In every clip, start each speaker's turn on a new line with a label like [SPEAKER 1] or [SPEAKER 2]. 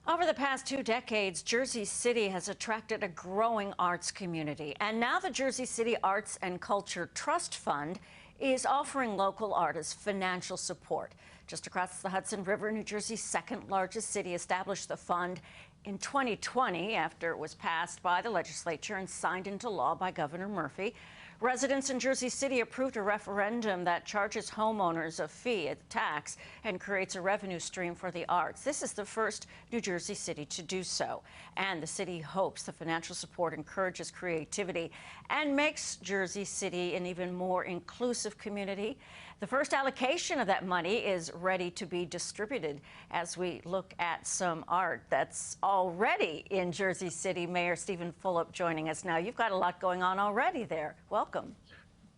[SPEAKER 1] Over the past 2 decades, Jersey City has attracted a growing arts community. And now the Jersey City Arts and Culture Trust Fund is offering local artists financial support. Just across the Hudson River, New Jersey's second largest city established the fund in 2020 after it was passed by the legislature and signed into law by Governor Murphy. Residents in Jersey City approved a referendum that charges homeowners a fee, a tax, and creates a revenue stream for the arts. This is the first New Jersey city to do so. And the city hopes the financial support encourages creativity and makes Jersey City an even more inclusive community. The first allocation of that money is ready to be distributed as we look at some art that's already in Jersey City. Mayor Steven Fulop joining us now. You've got a lot going on already there. Welcome.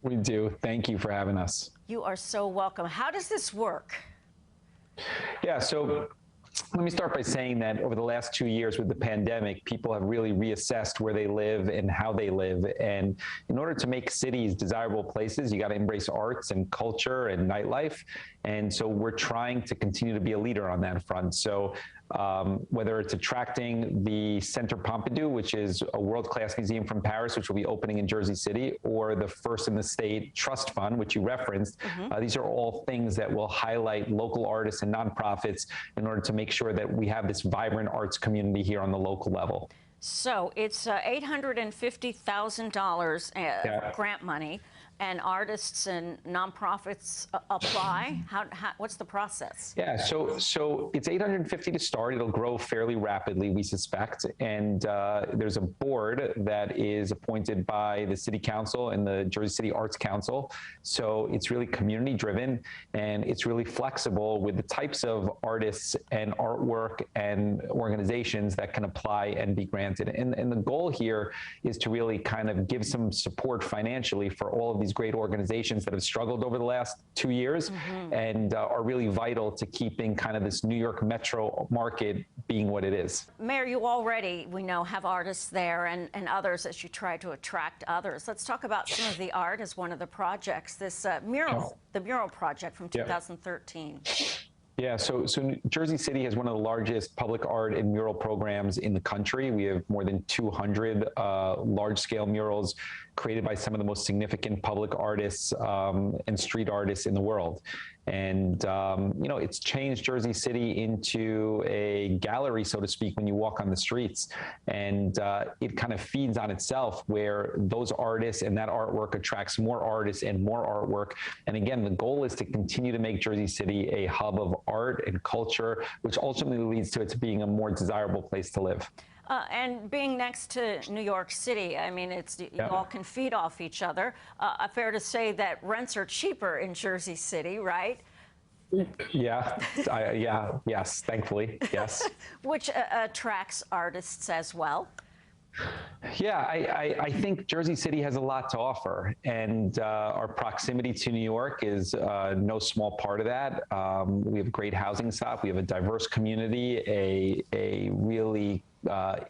[SPEAKER 2] We do. Thank you for having us.
[SPEAKER 1] You are so welcome. How does this work?
[SPEAKER 2] Yeah, so let me start by saying that over the last 2 years with the pandemic, people have really reassessed where they live and how they live. And in order to make cities desirable places, you got to embrace arts and culture and nightlife. And so we're trying to continue to be a leader on that front. So whether it's attracting the Centre Pompidou, which is a world-class museum from Paris, which will be opening in Jersey City, or the First in the State Trust Fund, which you referenced, these are all things that will highlight local artists and nonprofits in order to make sure that we have this vibrant arts community here on the local level.
[SPEAKER 1] So it's $850,000 grant money, and artists and nonprofits apply. What's the process?
[SPEAKER 2] Yeah, so it's $850 to start. It'll grow fairly rapidly, we suspect. And there's a board that is appointed by the City Council and the Jersey City Arts Council. So it's really community driven, and it's really flexible with the types of artists and artwork and organizations that can apply and be granted. And the goal here is to really kind of give some support financially for all of these great organizations that have struggled over the last 2 years and are really vital to keeping kind of this New York metro market being what it is.
[SPEAKER 1] Mayor, you already, we know, have artists there and others as you try to attract others. Let's talk about some of the art as one of the projects, this mural, the mural project from 2013.
[SPEAKER 2] Yeah, so Jersey City has one of the largest public art and mural programs in the country. We have more than 200 large-scale murals created by some of the most significant public artists and street artists in the world. And, you know, it's changed Jersey City into a gallery, so to speak, when you walk on the streets. And it kind of feeds on itself, where those artists and that artwork attracts more artists and more artwork. And again, the goal is to continue to make Jersey City a hub of art and culture, which ultimately leads to it to being a more desirable place to live.
[SPEAKER 1] And being next to New York City, I mean, you all can feed off each other. Fair to say that rents are cheaper in Jersey City, right?
[SPEAKER 2] Yeah, yes, thankfully, yes.
[SPEAKER 1] Which attracts artists as well.
[SPEAKER 2] Yeah, I think Jersey City has a lot to offer, and our proximity to New York is no small part of that. We have great housing stock. We have a diverse community, a really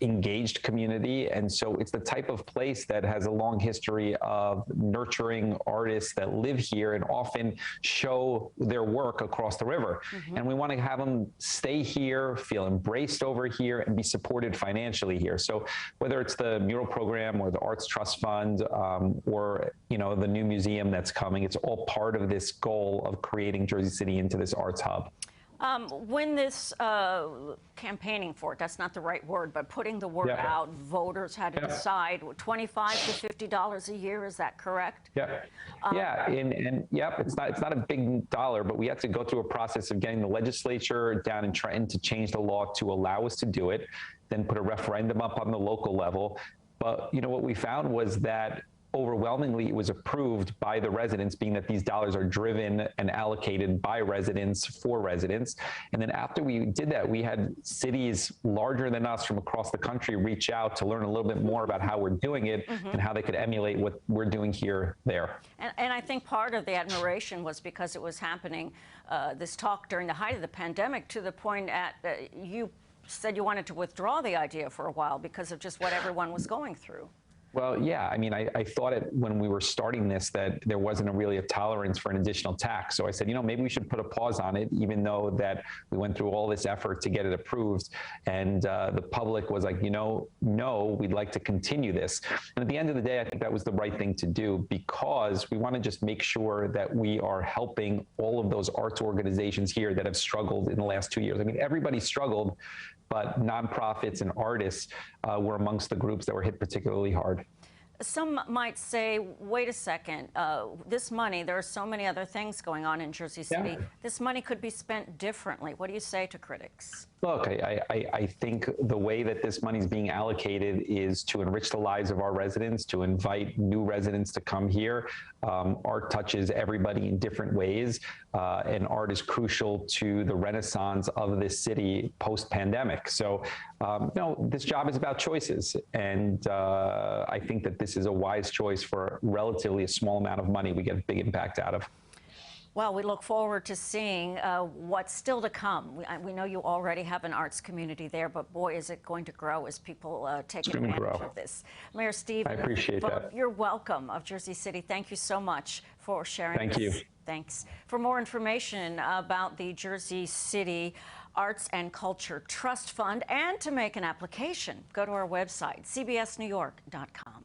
[SPEAKER 2] engaged community. And so it's the type of place that has a long history of nurturing artists that live here and often show their work across the river. And we want to have them stay here, feel embraced over here, and be supported financially here. So whether it's the mural program or the Arts Trust Fund or, you know, the new museum that's coming, it's all part of this goal of creating Jersey City into this arts hub.
[SPEAKER 1] When this campaigning for it, that's not the right word, but putting the word out, voters had to decide $25 to $50 a year. Is that correct?
[SPEAKER 2] And it's not a big dollar, but we had to go through a process of getting the legislature down in Trenton to change the law to allow us to do it, then put a referendum up on the local level. But, you know, what we found was that overwhelmingly it was approved by the residents, being that these dollars are driven and allocated by residents for residents. And then after we did that, we had cities larger than us from across the country reach out to learn a little bit more about how we're doing it and how they could emulate what we're doing here there.
[SPEAKER 1] And I think part of the admiration was because it was happening, this talk during the height of the pandemic, to the point at you said you wanted to withdraw the idea for a while because of just what everyone was going through.
[SPEAKER 2] Well, yeah, I mean, I thought it when we were starting this that there wasn't really a tolerance for an additional tax. So I said, maybe we should put a pause on it, even though that we went through all this effort to get it approved. And the public was like, no, we'd like to continue this. And at the end of the day, I think that was the right thing to do, because we want to just make sure that we are helping all of those arts organizations here that have struggled in the last 2 years. I mean, everybody struggled, but nonprofits and artists were amongst the groups that were hit particularly hard.
[SPEAKER 1] Some might say, wait a second, this money, there are so many other things going on in Jersey City.
[SPEAKER 2] Yeah.
[SPEAKER 1] This money could be spent differently. What do you say to critics?
[SPEAKER 2] Look, I think the way that this money is being allocated is to enrich the lives of our residents, to invite new residents to come here. Art touches everybody in different ways, and art is crucial to the renaissance of this city post-pandemic. So, this job is about choices, and I think that this is a wise choice for relatively a small amount of money. We get a big impact out of.
[SPEAKER 1] Well, we look forward to seeing what's still to come. We know you already have an arts community there, but boy, is it going to grow as people take advantage of this. Mayor Steven,
[SPEAKER 2] I appreciate that.
[SPEAKER 1] You're welcome of Jersey City. Thank you so much for sharing
[SPEAKER 2] Thank
[SPEAKER 1] this.
[SPEAKER 2] you.
[SPEAKER 1] Thanks. For more information about the Jersey City Arts and Culture Trust Fund and to make an application, go to our website, cbsnewyork.com.